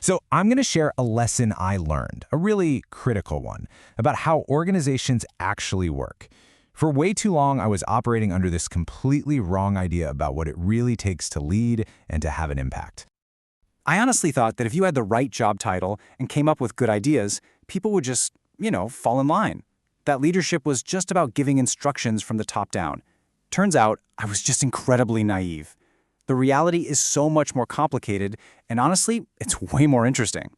So I'm going to share a lesson I learned, a really critical one, about how organizations actually work. For way too long, I was operating under this completely wrong idea about what it really takes to lead and to have an impact. I honestly thought that if you had the right job title and came up with good ideas, people would just, fall in line. That leadership was just about giving instructions from the top down. Turns out, I was just incredibly naive. The reality is so much more complicated, and honestly, it's way more interesting.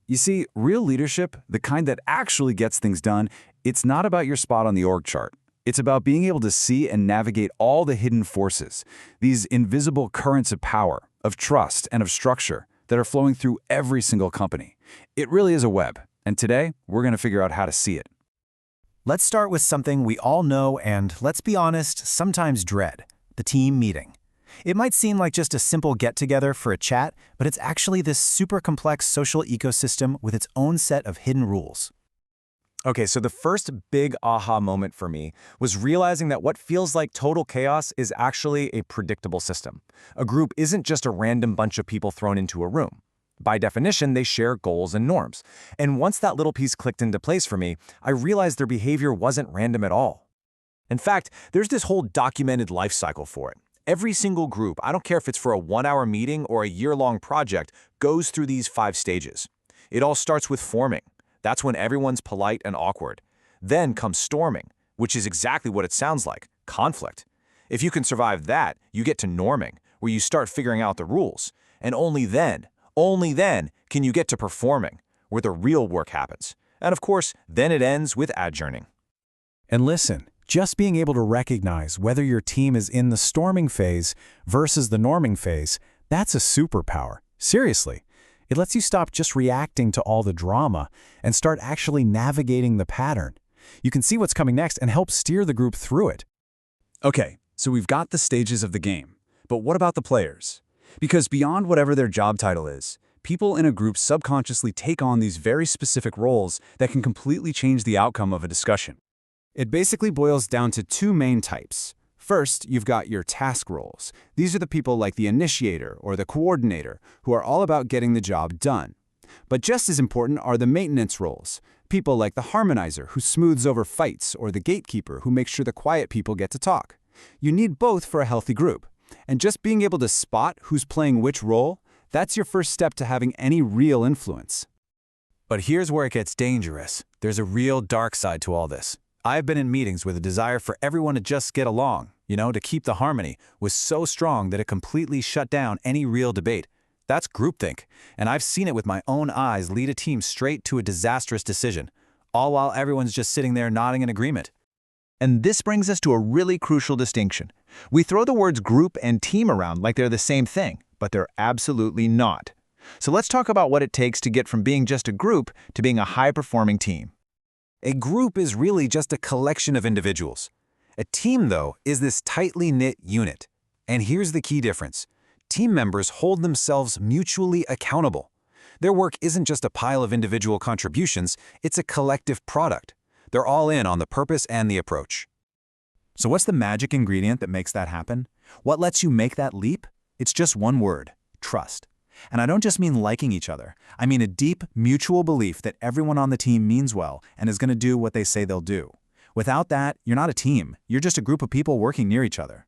You see, real leadership, the kind that actually gets things done, it's not about your spot on the org chart. It's about being able to see and navigate all the hidden forces, these invisible currents of power, of trust, and of structure that are flowing through every single company. It really is a web, and today, we're going to figure out how to see it. Let's start with something we all know and, let's be honest, sometimes dread: the team meeting. It might seem like just a simple get-together for a chat, but it's actually this super complex social ecosystem with its own set of hidden rules. Okay, so the first big aha moment for me was realizing that what feels like total chaos is actually a predictable system. A group isn't just a random bunch of people thrown into a room. By definition, they share goals and norms. And once that little piece clicked into place for me, I realized their behavior wasn't random at all. In fact, there's this whole documented life cycle for it. Every single group, I don't care if it's for a 1-hour meeting or a year-long project, goes through these 5 stages. It all starts with forming. That's when everyone's polite and awkward. Then comes storming, which is exactly what it sounds like: conflict. If you can survive that, you get to norming, where you start figuring out the rules. And only then can you get to performing, where the real work happens. And of course, then it ends with adjourning. And listen, just being able to recognize whether your team is in the storming phase versus the norming phase, that's a superpower. Seriously. It lets you stop just reacting to all the drama and start actually navigating the pattern. You can see what's coming next and help steer the group through it. Okay, so we've got the stages of the game. But what about the players? Because beyond whatever their job title is, people in a group subconsciously take on these very specific roles that can completely change the outcome of a discussion. It basically boils down to 2 main types. First, you've got your task roles. These are the people like the initiator or the coordinator who are all about getting the job done. But just as important are the maintenance roles. People like the harmonizer who smooths over fights or the gatekeeper who makes sure the quiet people get to talk. You need both for a healthy group. And just being able to spot who's playing which role, that's your first step to having any real influence. But here's where it gets dangerous. There's a real dark side to all this. I've been in meetings where the desire for everyone to just get along, to keep the harmony, was so strong that it completely shut down any real debate. That's groupthink, and I've seen it with my own eyes lead a team straight to a disastrous decision, all while everyone's just sitting there nodding in agreement. And this brings us to a really crucial distinction. We throw the words group and team around like they're the same thing, but they're absolutely not. So let's talk about what it takes to get from being just a group to being a high-performing team. A group is really just a collection of individuals. A team, though, is this tightly knit unit. And here's the key difference. Team members hold themselves mutually accountable. Their work isn't just a pile of individual contributions, it's a collective product. They're all in on the purpose and the approach. So what's the magic ingredient that makes that happen? What lets you make that leap? It's just one word: trust. And I don't just mean liking each other. I mean a deep, mutual belief that everyone on the team means well and is going to do what they say they'll do. Without that, you're not a team. You're just a group of people working near each other.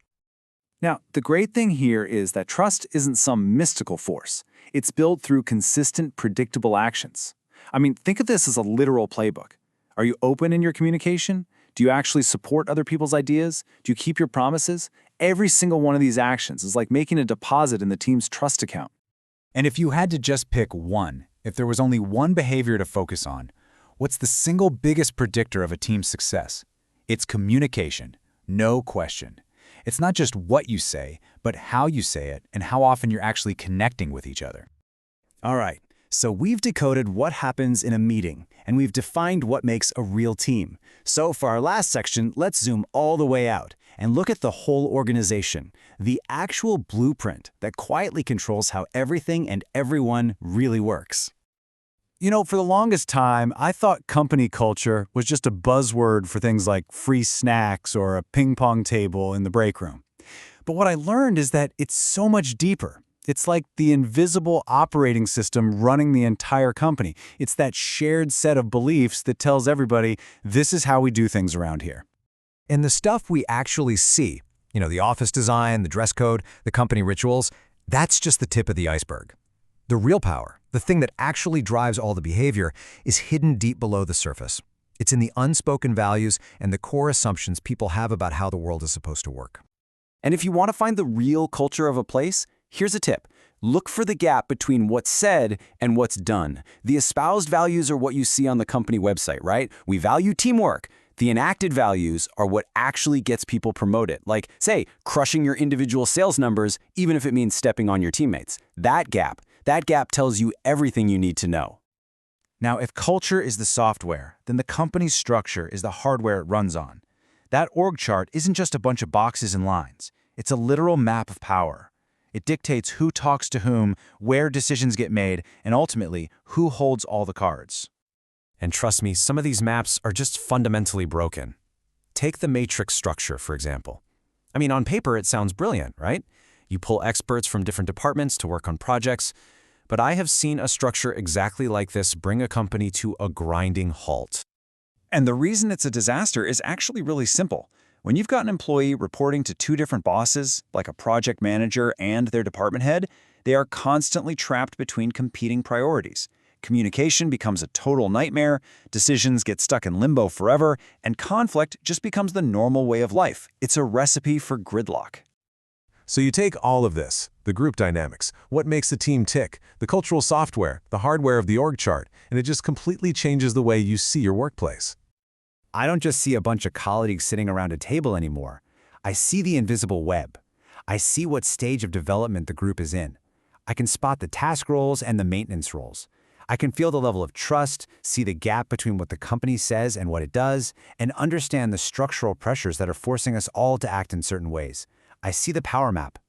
Now, the great thing here is that trust isn't some mystical force. It's built through consistent, predictable actions. I mean, think of this as a literal playbook. Are you open in your communication? Do you actually support other people's ideas? Do you keep your promises? Every single one of these actions is like making a deposit in the team's trust account. And if you had to just pick one, if there was only one behavior to focus on, what's the single biggest predictor of a team's success? It's communication, no question. It's not just what you say, but how you say it and how often you're actually connecting with each other. All right, so we've decoded what happens in a meeting, and we've defined what makes a real team. So for our last section, let's zoom all the way out and look at the whole organization, the actual blueprint that quietly controls how everything and everyone really works. For the longest time, I thought company culture was just a buzzword for things like free snacks or a ping pong table in the break room. But what I learned is that it's so much deeper. It's like the invisible operating system running the entire company. It's that shared set of beliefs that tells everybody, this is how we do things around here. And the stuff we actually see, the office design, the dress code, the company rituals, that's just the tip of the iceberg. The real power, the thing that actually drives all the behavior, is hidden deep below the surface. It's in the unspoken values and the core assumptions people have about how the world is supposed to work. And if you want to find the real culture of a place, here's a tip. Look for the gap between what's said and what's done. The espoused values are what you see on the company website, right? We value teamwork. The enacted values are what actually gets people promoted, like, say, crushing your individual sales numbers, even if it means stepping on your teammates. That gap tells you everything you need to know. Now, if culture is the software, then the company's structure is the hardware it runs on. That org chart isn't just a bunch of boxes and lines. It's a literal map of power. It dictates who talks to whom, where decisions get made, and ultimately, who holds all the cards. And trust me, some of these maps are just fundamentally broken. Take the matrix structure, for example. I mean, on paper, it sounds brilliant, right? You pull experts from different departments to work on projects, but I have seen a structure exactly like this bring a company to a grinding halt. And the reason it's a disaster is actually really simple. When you've got an employee reporting to two different bosses, like a project manager and their department head, they are constantly trapped between competing priorities. Communication becomes a total nightmare, decisions get stuck in limbo forever, and conflict just becomes the normal way of life. It's a recipe for gridlock. So you take all of this, the group dynamics, what makes the team tick, the cultural software, the hardware of the org chart, and it just completely changes the way you see your workplace. I don't just see a bunch of colleagues sitting around a table anymore. I see the invisible web. I see what stage of development the group is in. I can spot the task roles and the maintenance roles. I can feel the level of trust, see the gap between what the company says and what it does, and understand the structural pressures that are forcing us all to act in certain ways. I see the power map.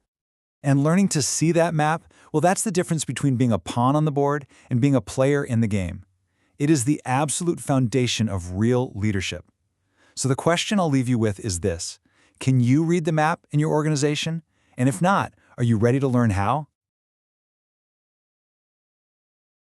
And learning to see that map, well, that's the difference between being a pawn on the board and being a player in the game. It is the absolute foundation of real leadership. So the question I'll leave you with is this: can you read the map in your organization? And if not, are you ready to learn how?